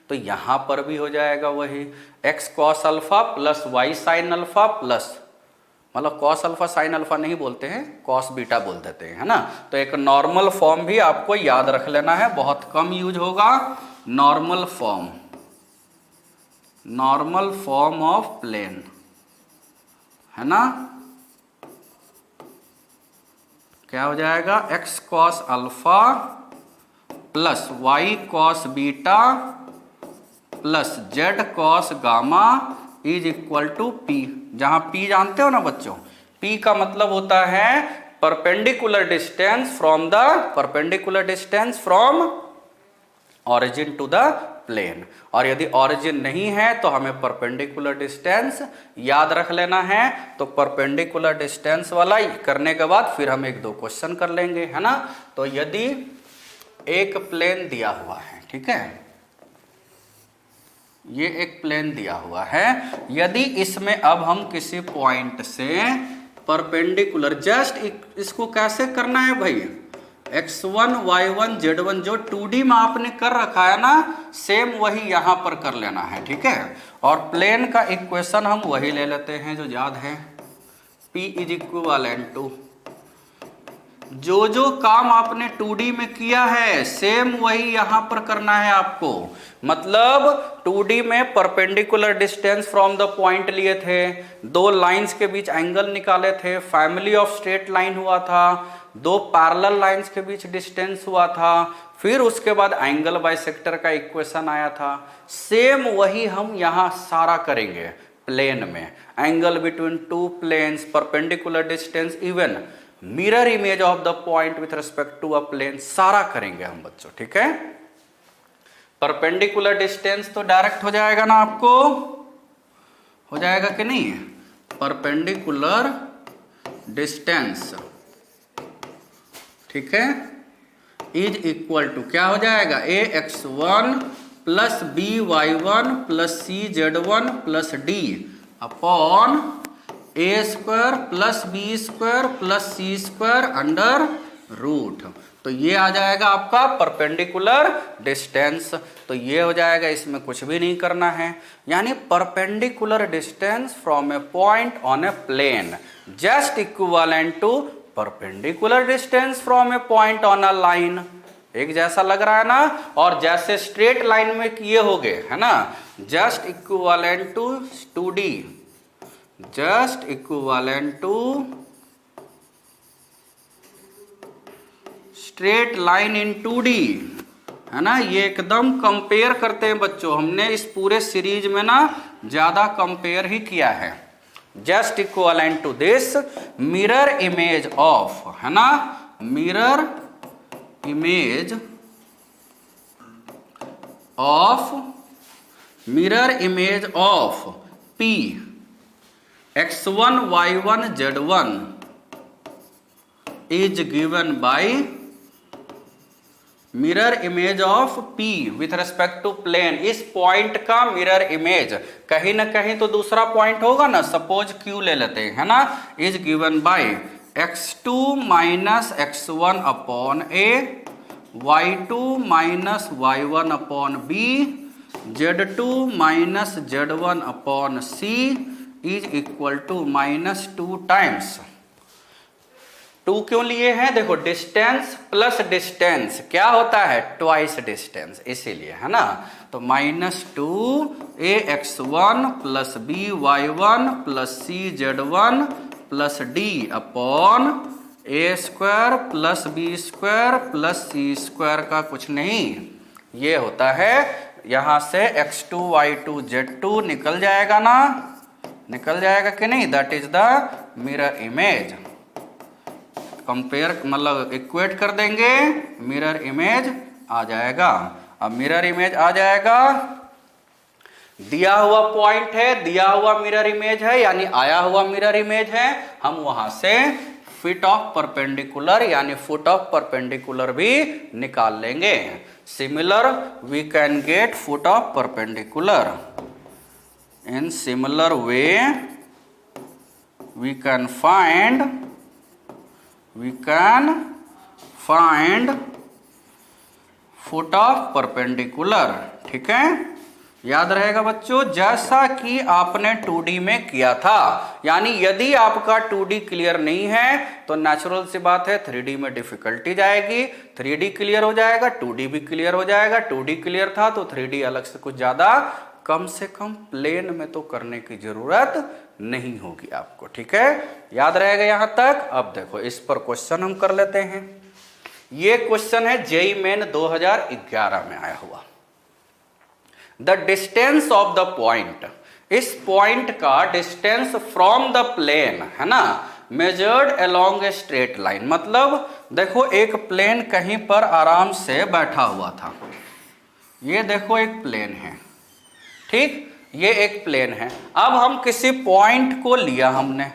तो यहां पर भी हो जाएगा वही x cos alpha plus y sin alpha plus, मतलब cos अल्फा sin अल्फा नहीं बोलते हैं, cos बीटा बोल देते हैं, है ना। तो एक नॉर्मल फॉर्म भी आपको याद रख लेना है, बहुत कम यूज होगा, नॉर्मल फॉर्म ऑफ प्लेन, है ना, क्या हो जाएगा, x cos alpha plus y cos beta plus z cos gamma is equal to p, जहां p जानते हो ना बच्चों, p का मतलब होता है perpendicular distance from origin to the plane, और यदि ऑरिजिन नहीं है तो हमें परपेंडिकुलर डिस्टेंस याद रख लेना है। तो परपेंडिकुलर डिस्टेंस वाला करने के बाद फिर हम 1-2 क्वेश्चन कर लेंगे, है ना। तो यदि एक प्लेन दिया हुआ है, ठीक है, ये एक प्लेन दिया हुआ है, यदि इसमें अब हम किसी पॉइंट से परपेंडिकुलर, जस्ट इसको कैसे करना है भाई, x1 y1 z1 जो 2D में आपने कर रखा है ना, सेम वही यहां पर कर लेना है, ठीक है। और प्लेन का इक्वेशन हम वही ले लेते हैं जो याद है, P इज इक्विवेलेंट टू, जो काम आपने 2D में किया है सेम वही यहां पर करना है आपको। मतलब 2D में perpendicular distance from the point लिए थे, 2 लाइंस के बीच एंगल निकाले थे, फैमिली ऑफ स्ट्रेट लाइन हुआ था, 2 पैरेलल लाइंस के बीच डिस्टेंस हुआ था, फिर उसके बाद एंगल बाइसेक्टर का इक्वेशन आया था, सेम वही हम यहां सारा करेंगे प्लेन में, angle between 2 planes, perpendicular distance, even mirror image of the point with respect to a plane, सारा करेंगे हम बच्चों, ठीक है। परपेंडिकुलर डिस्टेंस तो डायरेक्ट हो जाएगा ना, आपको हो जाएगा कि नहीं, परपेंडिकुलर डिस्टेंस, ठीक है, इज इक्वल टू क्या हो जाएगा, ax1 plus by1 plus cz1 plus d upon a² plus b² plus c² under root. तो ये आ जाएगा आपका परपेंडिकुलर डिस्टेंस। तो ये हो जाएगा, इसमें कुछ भी नहीं करना है। यानी perpendicular distance from a point on a plane just equivalent to perpendicular distance from a point on a line. एक जैसा लग रहा है ना। और जैसे स्ट्रेट लाइन में किए होगे, है ना, just equivalent to 2D, just equivalent to straight line in 2D, है ना। ये एकदम कंपेयर करते हैं बच्चों, हमने इस पूरे सीरीज में ना ज्यादा कंपेयर ही किया है। Just equivalent to this mirror image of, है ना, mirror image of P x1 y1 z1 is given by mirror image of P with respect to plane. इस पॉइंट का मिरर इमेज कहीं ना कहीं तो दूसरा पॉइंट होगा ना, सपोज Q ले लेते हैं, है ना, is given by x2 minus x1 upon a, y2 minus y1 upon b, z2 minus z1 upon c is equal to -2 times. 2 क्यों लिए हैं? देखो, डिस्टेंस प्लस डिस्टेंस क्या होता है? ट्वाइस डिस्टेंस, इसीलिए, है ना। तो -2 ax1 plus by1 plus cz1 plus d upon a square plus b square plus c square का कुछ नहीं, ये होता है। यहां से x2 y2 z2 निकल जाएगा ना, निकल जाएगा कि नहीं? That is the mirror image. Compare मतलब इक्वेट कर देंगे, मिरर इमेज आ जाएगा। अब मिरर इमेज आ जाएगा, दिया हुआ पॉइंट है, दिया हुआ मिरर इमेज है, यानी आया हुआ मिरर इमेज है। हम वहां से फीट ऑफ परपेंडिकुलर यानी फुट ऑफ परपेंडिकुलर भी निकाल लेंगे। Similar we can get foot of perpendicular. In similar way we can find foot of perpendicular. ठीक है, याद रहेगा बच्चों, जैसा कि आपने 2D में किया था। यानी यदि आपका 2D क्लियर नहीं है तो नेचुरल सी बात है 3D में डिफिकल्टी जाएगी। 3D क्लियर हो जाएगा, 2D भी क्लियर हो जाएगा। 2D क्लियर था तो 3D अलग से कुछ ज्यादा कम से कम प्लेन में तो करने की जरूरत नहीं होगी आपको। ठीक है, याद रहेगा यहां तक। अब देखो, इस पर क्वेश्चन हम कर लेते हैं। ये क्वेश्चन है जेईई मेन 2011 में आया हुआ। The distance of the point, इस पॉइंट का डिस्टेंस फ्रॉम द प्लेन, है ना, measured along a straight line. मतलब देखो, एक प्लेन कहीं पर आराम से बैठा हुआ था। ये देखो एक प्लेन है, ठीक, ये एक प्लेन है। अब हम किसी पॉइंट को लिया हमने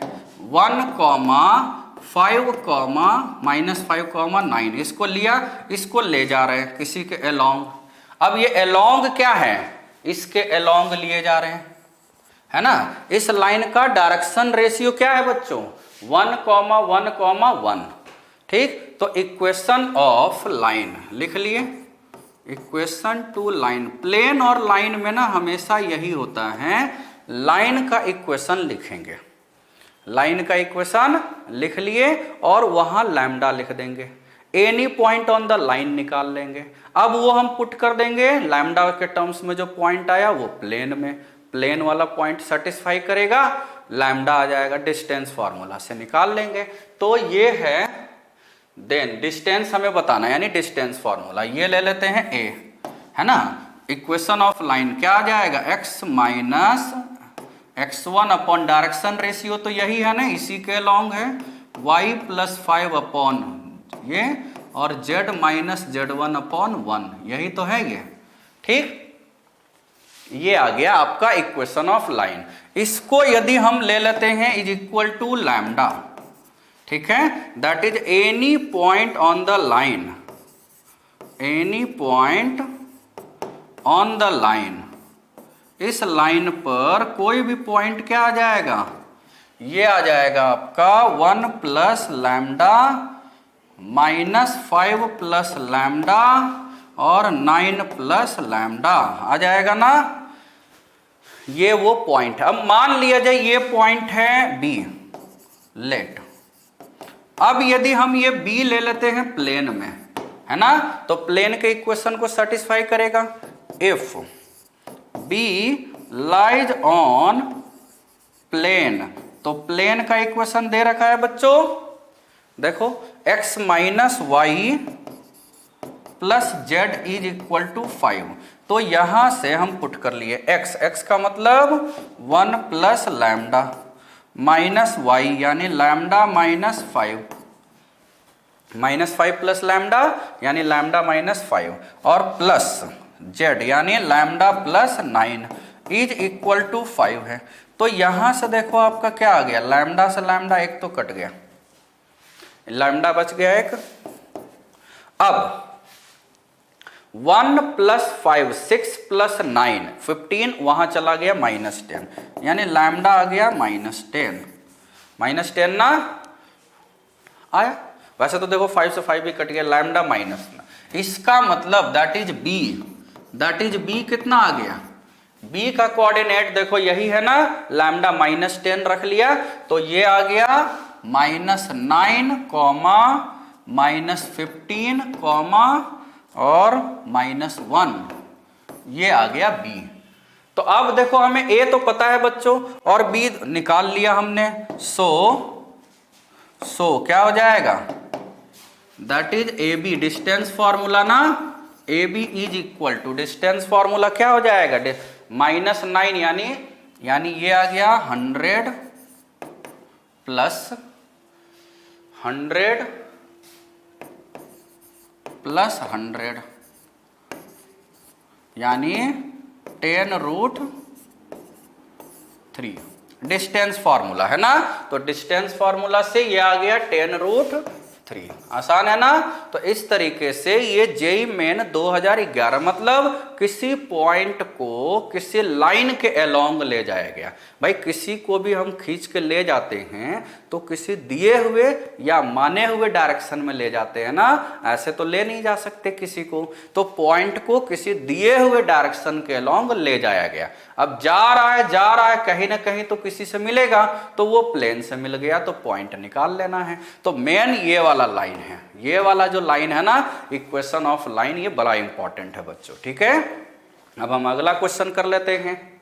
1, -5, -5, 9 इसको लिया, इसको ले जा रहे हैं किसी के अलोंग। अब ये अलोंग क्या है? इसके अलोंग लिए जा रहे हैं, है ना। इस लाइन का डायरेक्शन रेशियो क्या है बच्चों? 1, 1, 1। ठीक, तो इक्वेशन ऑफ लाइन लिख लिए, इक्वेशन टू लाइन। प्लेन और लाइन में ना हमेशा यही होता है, लाइन का इक्वेशन लिखेंगे, लाइन का इक्वेशन लिख लिए और वहां लैम्डा लिख देंगे। Any point on the line निकाल लेंगे। अब वो हम पुट कर देंगे लैम्डा के टर्म्स में। जो पॉइंट आया वो प्लेन में, प्लेन वाला पॉइंट सेटिस्फाई करेगा, लैम्डा आ जाएगा, डिस्टेंस फार्मूला से निकाल लेंगे। तो ये है, देन डिस्टेंस हमें बताना, यानी डिस्टेंस फार्मूला ये ले लेते हैं ए, है ना। इक्वेशन ऑफ लाइन क्या आ जाएगा? x minus x1 upon direction ratio तो यही है ना, इसी के लॉन्ग है, y प्लस 5 अपॉन ये, और z माइनस z1 अपॉन 1, यही तो है ये। ठीक, ये आ गया आपका इक्वेशन ऑफ लाइन। इसको यदि हम ले लेते हैं इज इक्वल टू लैम्डा, ठीक है, that is any point on the line, any point on the line. इस लाइन पर कोई भी पॉइंट क्या आ जाएगा? ये आ जाएगा आपका 1 प्लस लैम्डा -5 प्लस लैम्डा और 9 प्लस लैम्डा आ जाएगा ना। ये वो पॉइंट है। अब मान लिया जाए ये पॉइंट है बी, लेट। अब यदि हम ये बी ले लेते हैं प्लेन में, है ना, तो प्लेन के इक्वेशन को सेटिस्फाई करेगा। If B lies on plane, तो प्लेन का इक्वेशन दे रखा है बच्चों, देखो x minus y plus z is equal to 5। तो यहां से हम पुट कर लिए x का मतलब 1 प्लस लैम्डा माइनस वाई यानी लैम्डा माइनस 5, -5 प्लस लैम्डा यानी लैम्डा माइनस 5 और प्लस जेड यानी lambda plus 9 is equal to 5 है। तो यहां से देखो आपका क्या आ गया, लैम्डा से लैम्डा एक तो कट गया, लैम्डा बच गया एक। अब 1 प्लस 5 6 प्लस 9 15, वहां चला गया -10 यानी लैम्डा आ गया -10 ना आया। वैसे तो देखो 5 से 5 भी कट गया, लैम्डा माइनस ना, इसका मतलब दैट इज बी कितना आ गया, बी का कोऑर्डिनेट देखो यही है ना, लैम्डा -10 रख लिया तो ये आ गया -9 कॉमा -15 कॉमा और -1, ये आ गया बी। तो अब देखो हमें ए तो पता है बच्चों और बी निकाल लिया हमने, सो क्या हो जाएगा, that is A B, distance formula ना, A B is equal to distance formula क्या हो जाएगा, -9 यानी ये आ गया 100 प्लस 100 प्लस 100 यानी 10√3 डिस्टेंस फॉर्मूला है ना। तो डिस्टेंस फॉर्मूला से ये आ गया 10√3, आसान है ना। तो इस तरीके से ये जेईई मेन 2011 मतलब किसी पॉइंट को किसी लाइन के अलोंग ले जाया गया। भाई किसी को भी हम खींच के ले जाते हैं तो किसी दिए हुए या माने हुए डायरेक्शन में ले जाते हैं ना, ऐसे तो ले नहीं जा सकते किसी को। तो पॉइंट को किसी दिए हुए डायरेक्शन के अलोंग ले जाया गया। अब जा रहा है कहीं ना कहीं तो किसी से मिलेगा, तो वो प्लेन से मिल गया तो पॉइंट निकाल लेना है। तो मेन ये वाला लाइन है, ये वाला जो लाइन है ना, इक्वेशन ऑफ लाइन, ये बड़ा इंपॉर्टेंट है बच्चों, ठीक है। अब हम अगला क्वेश्चन कर लेते हैं।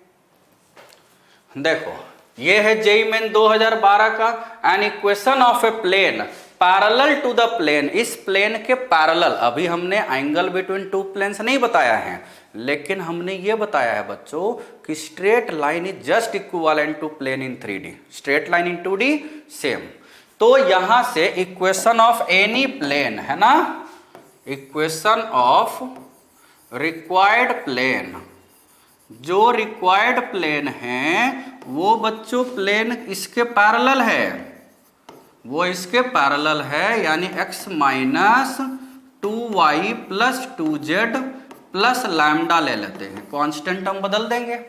देखो ये है जेईई मेन 2012 का, an equation of a plane parallel to the plane, इस प्लेन के पैरेलल। अभी हमने एंगल बिटवीन टू प्लेन्स नहीं बताया है, लेकिन हमने ये बताया है बच्चों कि straight line is just equivalent to plane in 3D, straight line in 2D same. तो यहां से इक्वेशन ऑफ एनी प्लेन है ना, इक्वेशन ऑफ रिक्वायर्ड प्लेन, जो रिक्वायर्ड प्लेन है वो बच्चों प्लेन इसके पैरेलल है, वो इसके पैरेलल है, यानी x minus 2y plus 2z plus lambda ले लेते हैं, कांस्टेंट हम बदल देंगे,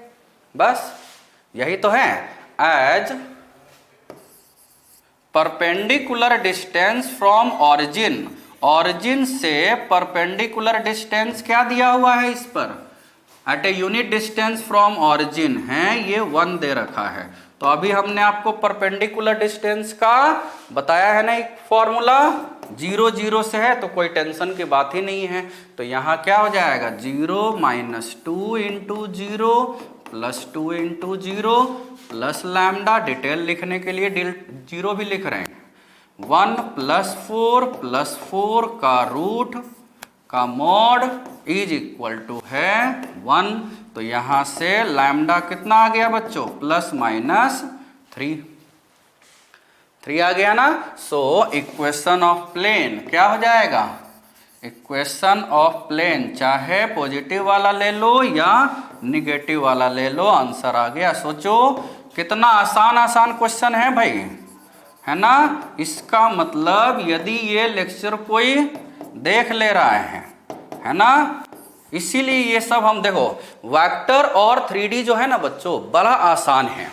बस यही तो है। As perpendicular distance from origin, origin से परपेंडिकुलर डिस्टेंस क्या दिया हुआ है इस पर, at a unit distance from origin है, ये 1 दे रखा है। तो अभी हमने आपको परपेंडिकुलर डिस्टेंस का बताया है ना एक फॉर्मूला, 0 0 से है तो कोई टेंशन की बात ही नहीं है। तो यहाँ क्या हो जाएगा, 0 minus 2 into 0 plus 2 into 0 plus lambda, detail लिखने के लिए 0 भी लिख रहे हैं, 1 प्लस 4 का रूट का मॉड इज इक्वल टू है 1। तो यहां से लैम्डा कितना आ गया बच्चों, प्लस माइनस 3 आ गया ना। सो इक्वेशन ऑफ प्लेन क्या हो जाएगा, इक्वेशन ऑफ प्लेन चाहे पॉजिटिव वाला ले लो या निगेटिव वाला ले लो, आंसर आ गया। सोचो कितना आसान क्वेश्चन है भाई, है ना। इसका मतलब यदि ये लेक्चर कोई देख ले रहा है ना, इसीलिए ये सब हम देखो वेक्टर और 3D जो है ना बच्चों बड़ा आसान है।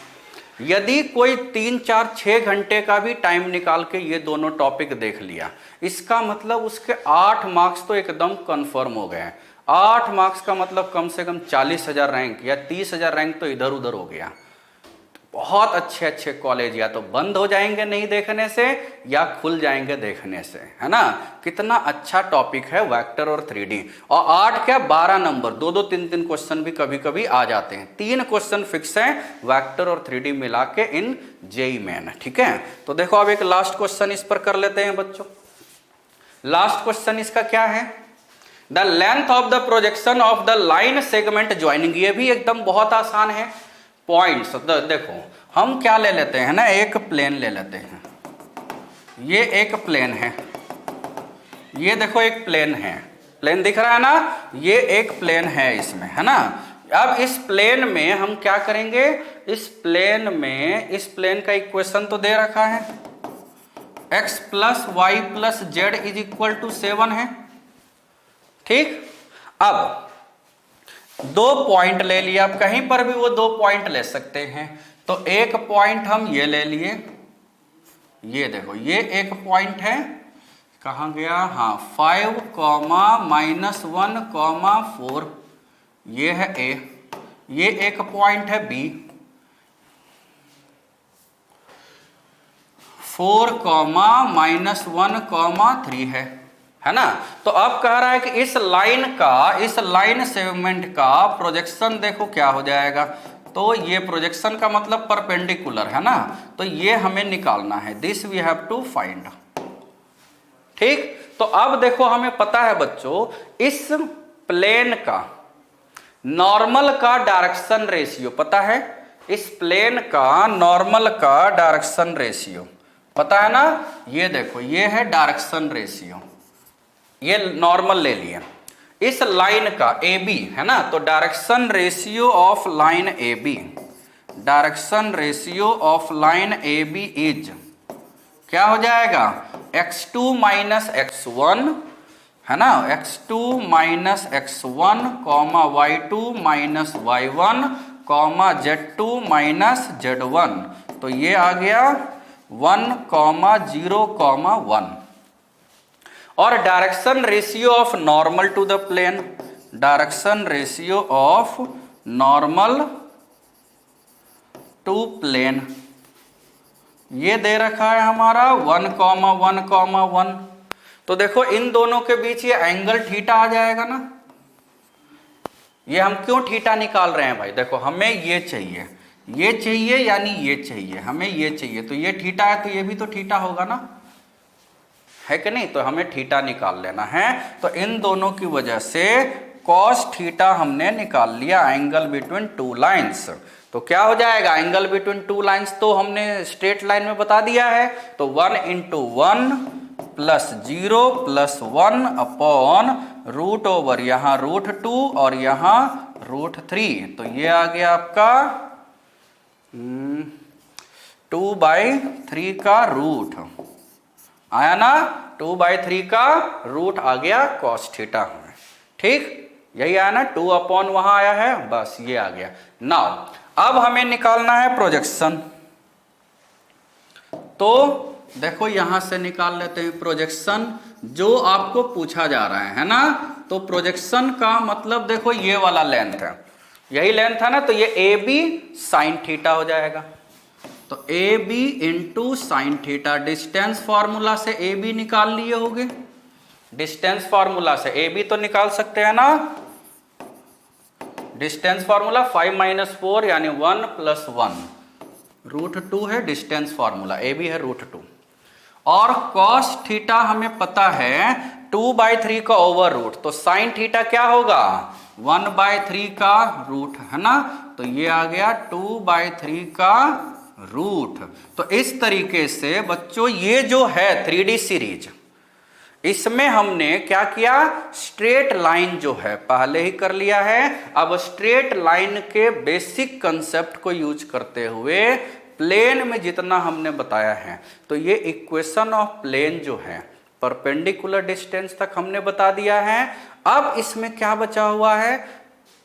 यदि कोई 3, 4, 6 घंटे का भी टाइम निकाल के ये दोनों टॉपिक देख लिया, इसका मतलब उसके 8 मार्क्स तो एकदम कंफर्म हो गए हैं। 8 मार्क्स का मतलब कम से कम 40,000 रैंक या 30,000 रैंक तो इधर उधर हो गया। बहुत अच्छे अच्छे कॉलेज या तो बंद हो जाएंगे नहीं देखने से, या खुल जाएंगे देखने से, है ना। कितना अच्छा टॉपिक है वेक्टर और 3D। और 8 क्या 12 नंबर, 2-2, 3-3 क्वेश्चन भी कभी कभी आ जाते हैं। 3 क्वेश्चन फिक्स हैं वेक्टर और 3D मिला के इन जेई मेन, ठीक है। तो देखो अब एक लास्ट क्वेश्चन इस पर कर लेते हैं बच्चों। लास्ट क्वेश्चन इसका क्या है, the length of the projection of the line segment joining. ये भी एकदम बहुत आसान है। पॉइंट्स देखो हम क्या ले लेते हैं ना, एक प्लेन ले लेते हैं। ये एक प्लेन है, ये देखो एक प्लेन है, प्लेन दिख रहा है ना, ये एक प्लेन है इसमें, है ना। अब इस प्लेन में हम क्या करेंगे, इस प्लेन में इस प्लेन का इक्वेशन तो दे रखा है, x + y + z = 7 है, ठीक। अब 2 पॉइंट ले लिया, आप कहीं पर भी वो 2 पॉइंट ले सकते हैं। तो एक पॉइंट हम ये ले लिए, ये देखो ये एक पॉइंट है, कहाँ गया, हाँ 5, -1, 4, ये है A। ये एक पॉइंट है B, 4, -1, 3 है ना। तो अब कह रहा है कि इस लाइन सेगमेंट का प्रोजेक्शन देखो क्या हो जाएगा। तो ये प्रोजेक्शन का मतलब परपेंडिकुलर है ना, तो ये हमें निकालना है, this we have to find, ठीक। तो अब देखो हमें पता है बच्चों, इस प्लेन का नॉर्मल का डायरेक्शन रेशियो पता है, इस प्लेन का नॉर्मल का डायरेक्शन रेशियो पता है ना। ये देखो ये है डायरेक्शन रेशियो, ये नॉर्मल ले लिया। इस लाइन का AB है ना, तो direction ratio of line AB, direction ratio of line AB is क्या हो जाएगा, x2 - x1 है ना, x2 - x1, y2 - y1, z2 - z1। तो ये आ गया 1, 0, 1। और direction ratio of normal to the plane, direction ratio of normal to plane, ये दे रखा है हमारा 1, 1, 1। तो देखो इन दोनों के बीच ये एंगल थीटा आ जाएगा ना। ये हम क्यों थीटा निकाल रहे हैं भाई, देखो हमें ये चाहिए, ये चाहिए यानी ये चाहिए, हमें ये चाहिए, तो ये थीटा है तो ये भी तो थीटा होगा ना, है कि नहीं। तो हमें थीटा निकाल लेना है। तो इन दोनों की वजह से cos थीटा हमने निकाल लिया, एंगल बिटवीन 2 लाइंस। तो क्या हो जाएगा, एंगल बिटवीन 2 लाइंस तो हमने स्ट्रेट लाइन में बता दिया है। तो 1 × 1 + 0 + 1 अपॉन √, यहाँ √2 और यहाँ √3। तो ये आ गया आपका 2/3 का रूट आया ना, 2/3 का रूट आ गया cos थीटा में, ठीक। यही आया ना, 2 वहां आया है, बस ये आ गया। नाउ अब हमें निकालना है प्रोजेक्शन। तो देखो यहां से निकाल लेते हैं प्रोजेक्शन, जो आपको पूछा जा रहा है ना। तो प्रोजेक्शन का मतलब देखो ये वाला लेंथ है, यही लेंथ है ना, तो ये AB sin थीटा हो जाएगा। तो AB × sin theta, distance formula से AB निकाल लिए होगे, डिस्टेंस फार्मूला से AB तो निकाल सकते हैं ना। डिस्टेंस फार्मूला 5 - 4 यानी 1 + 1, √2 है डिस्टेंस फार्मूला, AB है √2। और cos थीटा हमें पता है 2/3 का ओवर रूट, तो sin थीटा क्या होगा 1/3 का रूट, है ना। तो ये आ गया 2/3 का रूट। तो इस तरीके से बच्चों ये जो है 3D सीरीज, इसमें हमने क्या किया, स्ट्रेट लाइन जो है पहले ही कर लिया है। अब स्ट्रेट लाइन के बेसिक कंसेप्ट को यूज करते हुए प्लेन में जितना हमने बताया है, तो ये इक्वेशन ऑफ प्लेन जो है परपेंडिकुलर डिस्टेंस तक हमने बता दिया है। अब इसमें क्या बचा हुआ है,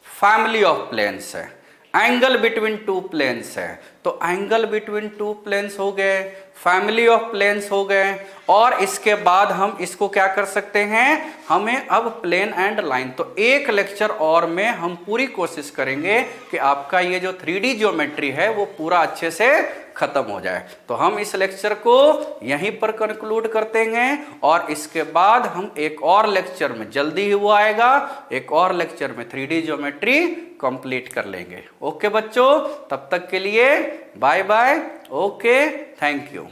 फैमिली ऑफ प्लेन्स है। एंगल बिटवीन टू प्लेन्स है, तो एंगल बिटवीन टू प्लेन्स हो गए, फैमिली ऑफ प्लेन्स हो गए, और इसके बाद हम इसको क्या कर सकते हैं, हमें अब प्लेन एंड लाइन। तो एक लेक्चर और में हम पूरी कोशिश करेंगे कि आपका ये जो 3D ज्योमेट्री है वो पूरा अच्छे से खत्म हो जाए। तो हम इस लेक्चर को यहीं पर कंक्लूड करते हैं, और इसके बाद हम एक और लेक्चर में, जल्दी ही वो आएगा, एक और लेक्चर में 3D ज्योमेट्री कंप्लीट कर लेंगे। ओके बच्चों, तब तक के लिए bye bye. Okay, thank you.